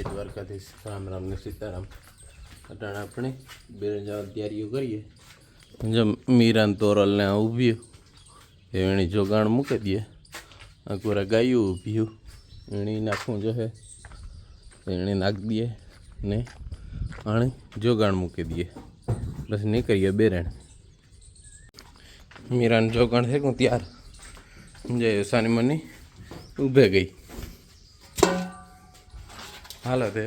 દ્વારકાધીશ રામ રામ ને સીતારામ. અટાણે આપણે બે જવા તૈયારીઓ કરીએ. જો મીરાન તોરલને ઊભ્યું એની જોગાણ મૂકી દઈએ. આ કોરા ગાયું ઊભ્યું એણી નાખવું જોઈએ, એણે નાખી દઈએ ને આણે જોગાણ મૂકી દઈએ. બસ નીકળીએ બેરણ. મીરાન જોગાણ છે હું ત્યાર જય સાની મની ઊભે ગઈ. હાલો તો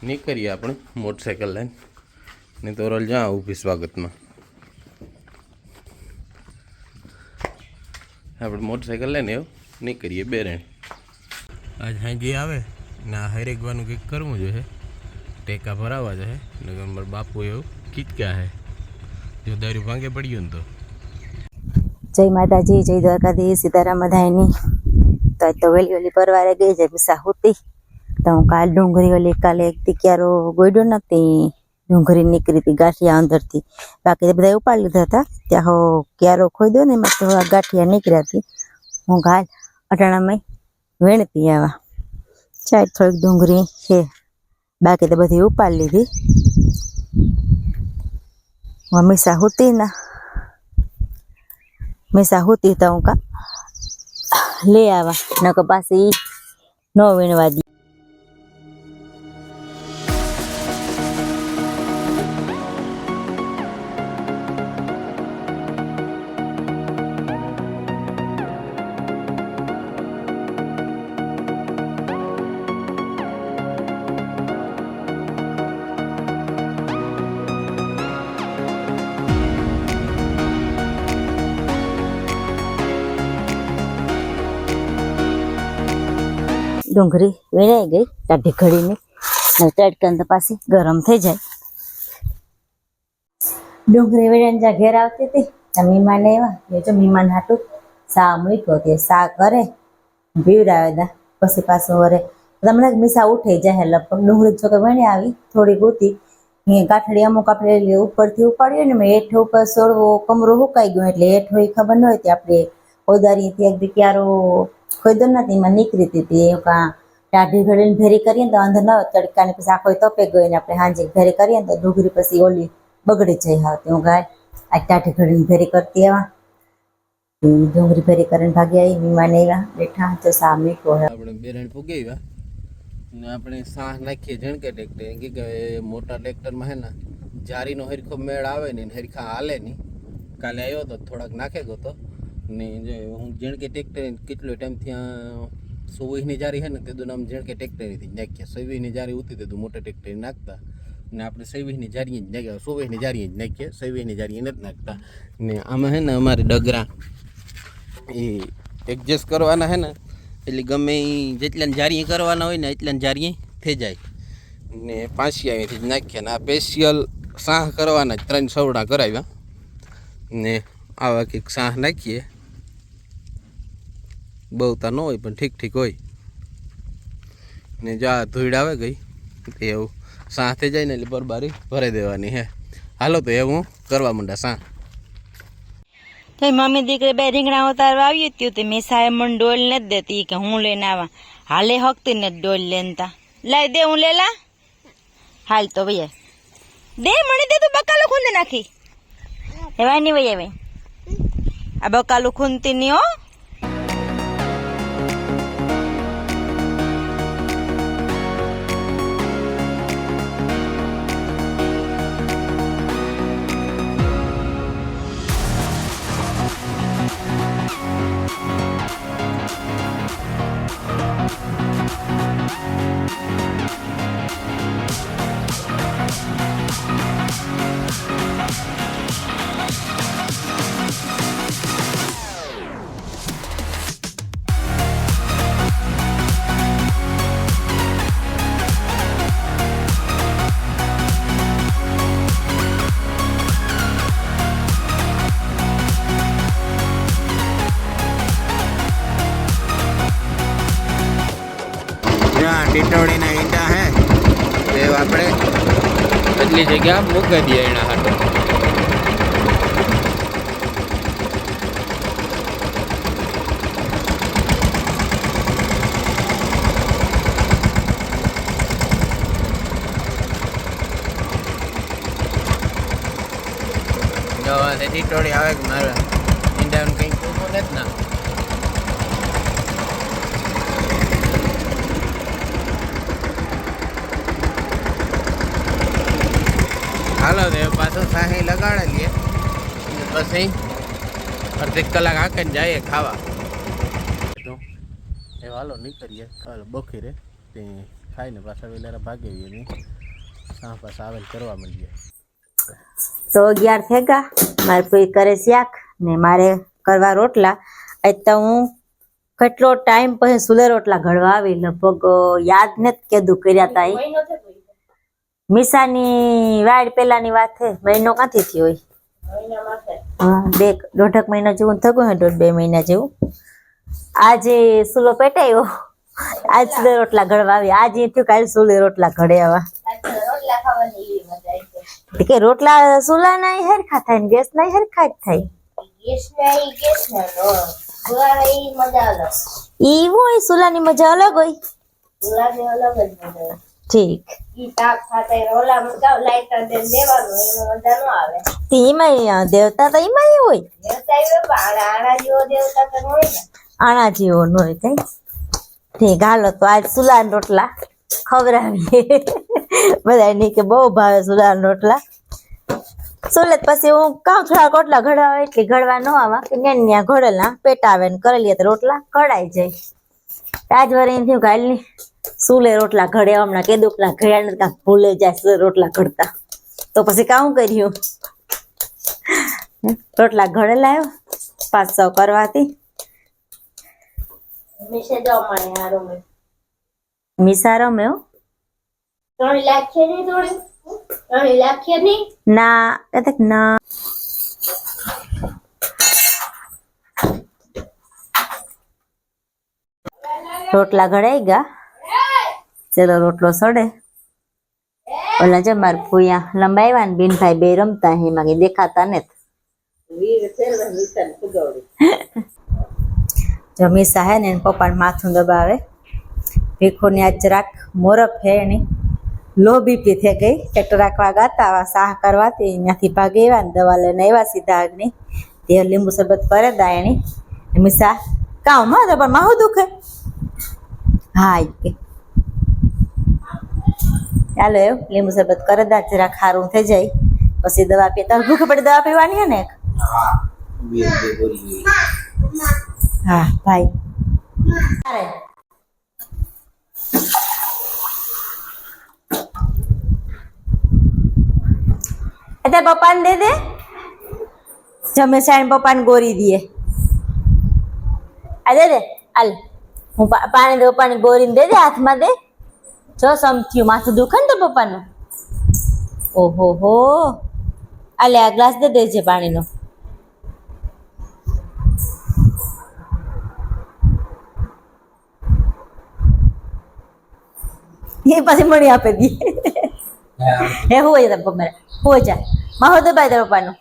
નીકળીએ આપણે મોટરસાઇકલ લઈને ને તોરલ જ્યાં ઊભી સ્વાગતમાં. આપણે મોટરસાઇકલ લઈને એવું નીકળીએ બેરણ. આજ હાંજી આવે ને આ હરેકવાનું કંઈક કરવું જોઈએ, ટેકા ભરાવા જોઈએ ને અમારા બાપુ એવું કીચક્યા હે જો દારૂ ભાંગે પડ્યું ને તો. જય માતાજી, જય દ્વારકાધીશ, સીતારામ બધાયની. તો વેલી વેલી પરવારે ગઈ છે પીસા હોતી તો હું કાલ ડુંગળી ઓલી કાલે એક ટીક્યારો ગોયડો નથી, ડુંગળી નીકળી હતી ગાંઠિયા અંદરથી. બાકી તો બધા ઉપાડી લીધા હતા. ત્યાં હો ક્યારો ખોદ્યો ને એમાં તો આ ગાંઠિયા નીકળ્યા હતી. હું કાલ અટાણામાં વેણતી આવા ચાર થોડીક ડુંગળી છે, બાકી તો બધી ઉપાડી લીધી. હંમેશા હોતી ના મેસા હોતી તો હું કા લે આવા નક પાછી ન વીણવા દી. ડુંગળી વેણાઈ ગઈ ટાઢી ઘડીની, તડકન તો પાછી ગરમ થઈ જાય. ડુંગળી વેણાઈને જ્યાં ઘેર આવતી હતી ત્યાં મીમાન એવા જો મીમાન હાટું સા મૂક્યો તે સા કરે પીવડાવે દા. પછી પાછું વરે તમને મીસા ઉઠી જાય લગભગ. ડુંગળી જો કે વેણી આવી થોડી ગોતી ગાંઠડી અમુક આપણે ઉપરથી ઉપાડીએ ને હેઠ ઉપર સોળવો કમરો હુકાઈ ગયો એટલે હેઠ હોય ખબર ન હોય તે આપણે ઓદારીથી એક બી ક્યારો ખોદો નથી એમાં નીકળી હતી. કાં ટાઢી ઘડીને ભેરી કરીએ ને તો અંદર ન તડકાને પછી આખો તપે ગઈ ને આપણે હાંજે ભેરી કરીએ ને તો ડુંગળી પછી ઓલી બગડી જઈ આવતી. હું ગાય આ ટાઢી ઘડીને ભેરી કરતી એવા ડુંગળી ભેરી કરીને ભાગી આવી. મીમાને એવા બેઠા તો સા મીઠો હે. આપણે બેરણ પૂગી આવ્યા ને આપણે સાહ નાખીએ જણકે ટ્રેક્ટર કે મોટા ટ્રેક્ટરમાં હે ને જારીનો હરખો મેળ આવે ને હરખા હાલે નહીં. કાલે આવ્યો તો થોડાક નાખે ગયો તો ને જે હું જણકે ટ્રેક્ટર કેટલો ટાઈમ ત્યાં સોવીસની જારી છે ને તે દુ આમ જણકે ટ્રેક્ટરથી નાખ્યા. સોવીસની જારી ઉતી તે મોટા ટ્રેક્ટર નાખતા ને આપણે સોવીસની જારી જ નાખ્યા, સોવીસની જારી જ નાખીએ, સોવીસની જારી નથી નાખતા. ને આમાં હે ને અમારે ડગરા એ એડજસ્ટ કરવાના હે ને એટલે ગમે એ જેટલાને જારી કરવાના હોય ને એટલાને જારી થઈ જાય. ને પાછી અહીંથી જ નાખ્યા ને આ સ્પેશિયલ સાહ કરવાના જ 3 સવડા કરાવ્યા ને આવા કંઈક સાહ નાખીએ. બહુતા ન હોય પણ ઠીક ઠીક હોય ને જા ધૂળ આવે ગઈ એવું સાહ થઈ જાય ને એટલે બરબારી ભરાઈ દેવાની હે. હાલો તો એવું કરવા માંડા સાહ. તો મમ્મી દીકરી બે રીંગણા ઉતારવા આવી હતી તો મેં સાહેબ મને ડોલ નથી દેતી કે હું લઈને આવા. હાલે હકતી ને ડોલ લેનતા લાઈ દે હું લેલા હાલ તો ભૈયા દે મને દે. તું બકાલું ખૂંદ નાખી એવા નહીં ભાઈ હવે આ બકાલું ખૂંદતી નહીં હો. ટીટોળીના ઈંડા હે તે આપણે બદલી જગ્યા મૂકી દઈએ એના હાટો. પાસે ટીટોળી આવે કે મારે ઈંડાનું કંઈક પૂરું નથી ના. હાલો તો પાછું સાહી લગાડે લઈએ પછી અડધી કલાક હાંકીને જઈએ ખાવા. તો એ હાલો નીકળીએ હાલો બખીરે તે ખાઈને પાછા વેલારા ભાગીએ નહીં સાહ પાછા આવેલ કરવા મળીએ. તો 11 થઈ ગયા. મારે કોઈ કરે શાક ને મારે કરવા રોટલા. આજ તો હું કેટલો ટાઈમ પછી સુલે રોટલા ઘડવા આવી, લગભગ યાદ નથી કીધું કર્યા તા. મીસાની વાડ પેલાની વાત છે, મહિનો ક્યાંથી થયો હોય? હા, 1.5 મહિના જેવું થયું હે, 1.5-2 મહિના જેવું. આજે સુલો પેટાયો, આજ સુલે રોટલા ઘડવા આવી. આજે થયું કાલે સુલે રોટલા ઘડે આવા. કે રોટલા સુલા ના હરખા થાય ને ગેસ ના હરખા જ થાય. ઈ હોય સુલાની મજા અલગ હોય. ઠીક. એમાં દેવતા તો એમાં હોય, આણા જેવો ન હોય કઈ. ઠીક, હાલો તો આજ સુલા રોટલા ખવડાવીએ બધા ની કે બહુ ભાવે સુલા રોટલા. સુલે પછી હું કામ થોડા રોટલા ઘડવા એટલે ઘડવા ન આવા કે ન્યા ઘડેલા પેટાવે ને કરેલી તો રોટલા ઘડાઈ જાય. આજ વરે થયું કાલની સુલે રોટલા ઘડે, હમણાં કીધું પેલા ઘડ્યા ને કાંક ભૂલે જાય સુલે રોટલા ઘડતા. તો પછી કામ કર્યું, રોટલા ઘડેલા આવ્યો 500 કરવાથી. મીસા રમે ના ના. રોટલા ઘડાઈ ગયા. ચલો રોટલો સડે. ઓલા જો માર ફૂયા લંબાવ્યા ને બીનભાઈ બે રમતા એમાં કઈ દેખાતા ને. જો મીસા હે ને પપ્પાને માથું દબાવે. ભીખો ને આજ જરાક મોરપ હે એની લો બીપી થઈ ગઈ. ટ્રેક્ટર રાખવા ગાતા આવા સાહ કરવાથી ત્યાંથી ભાગી આવ્યા ને દવા લઈને આવ્યા સીધા આગની. તે લીંબુ શરબત કરે દાયણી. મીસા કામ માં તો પણ માહુ દુખે. હા કે ચાલો એવું લીંબુ શરબત કરે દા જરાક સારું થઈ જાય પછી દવા પીએ. તારે ભૂખ પડે દવા પીવાની હે ને? હા ભાઈ. અત્યારે પપ્પાને દે દે. જમે સાઈન પપ્પાને ગોરી દે. આ દે દે હાલ. હું પાણી દે પપ્પાને ગોરીને દે દે હાથમાં દે. જો સમથ્યું માથું દુખે ને તો પપ્પાનું. ઓહો હો. આલે આ ગ્લાસ દે દેજે પાણીનો. એ પછી મણી આપે દી. હે હોય તા પપ્પા હો જા માહો દબાઈ દે પપ્પાનું.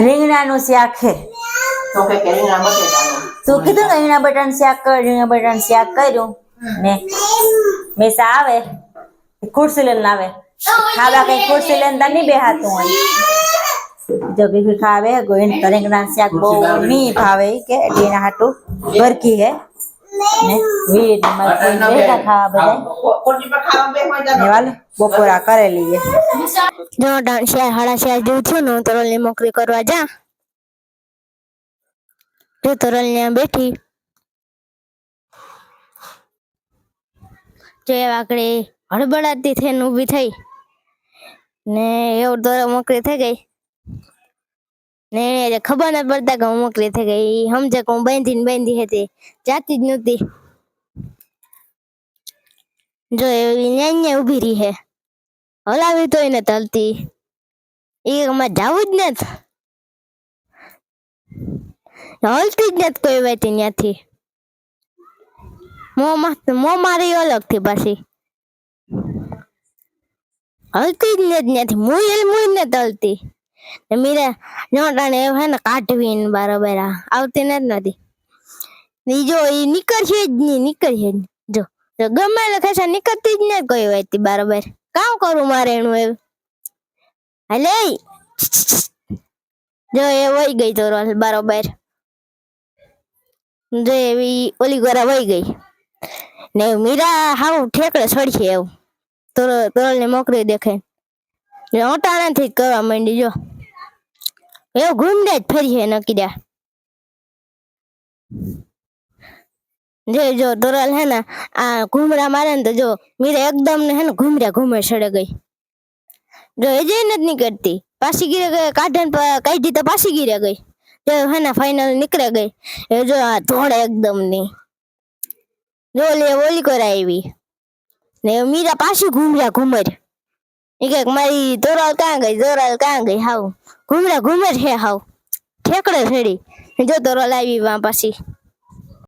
રીંગણાનું શાક છે. તું કીધું ને રીંગણા બટાનું શાક કર. રીંગણા બટાનું શાક કર્યું ને મીસા આવે ખુરશી લઈને આવે ખાવા. કઈ ખુરશી લઈને તો નહીં બેહાતું હોય. જો બીબી ખાવે ગોઈન રીંગણા શાક બહુ નહીં ભાવે કે એટલે એના હાટું ગરકી હે ને વીર બેઠા ખાવા બધા ને બપોરા કરેલી છે. જો 6:30 જેવું થયું ને તરલની નોકરી કરવા જા. જો તરલ ત્યાં બેઠી જો આગળ હડબડાતી થઈને ઊભી થઈ ને એવું તરલ નોકરી થઈ ગઈ ને એને ખબર ન પડતા કે હું નોકરી થઈ ગઈ. સમજે કે હું બાંધી હતી જાતી જ નહોતી. જો એવી ન્યા ઊભી રહી હે હલાવી તો એને તલતી એ અમારે જવું જ નથી. હલતી જ નથી કોઈ વાત ત્યાંથી. મો મારી અલગ થી પાછી હલતી જ નથી ત્યાંથી. મુઈ ને તલતી મીરા નોટાને એવું હે ને કાઢવી ને બરાબર આવતી નથી. જો એ નીકળશે જ નહીં. જો જો ગમે એટલે ખેંચા નીકળતી જ ને કોઈ વાયતી બરાબર કામ કરું મારે એનું એવું હાલે જો એ વહી ગઈ તો બરાબર જો એવી ઓલી ગોરા વહી ગઈ ને મીરા હાવ ઠેકડે સડશે એવું તોરલ ને મોકરી દેખે ઓટાણાથી જ કરવા માંડી જો એવું ઘૂમડે જ ફરી છે નક્કી દા જો તોરલ હે ને આ ઘૂમરા મારે ને તો જો મીરા એકદમ ને હે ને ઘૂમરે સડે ગઈ જો એ જઈ નથી નીકળતી પાછી ગીરે ગઈ કાઢી તો પાછી ગીરે ગઈ જો હે ને ફાઇનલ નીકળે ગઈ એ જો આ ધોળે એકદમ ની જો ઓલી કરાય આવી ને મીરા પાછી ઘૂમર એ કે મારી તોરલ કાં ગઈ હાવ ઘૂમર છે હાવ ઠેકડે છેડી જો તોરલ આવી વા પાછી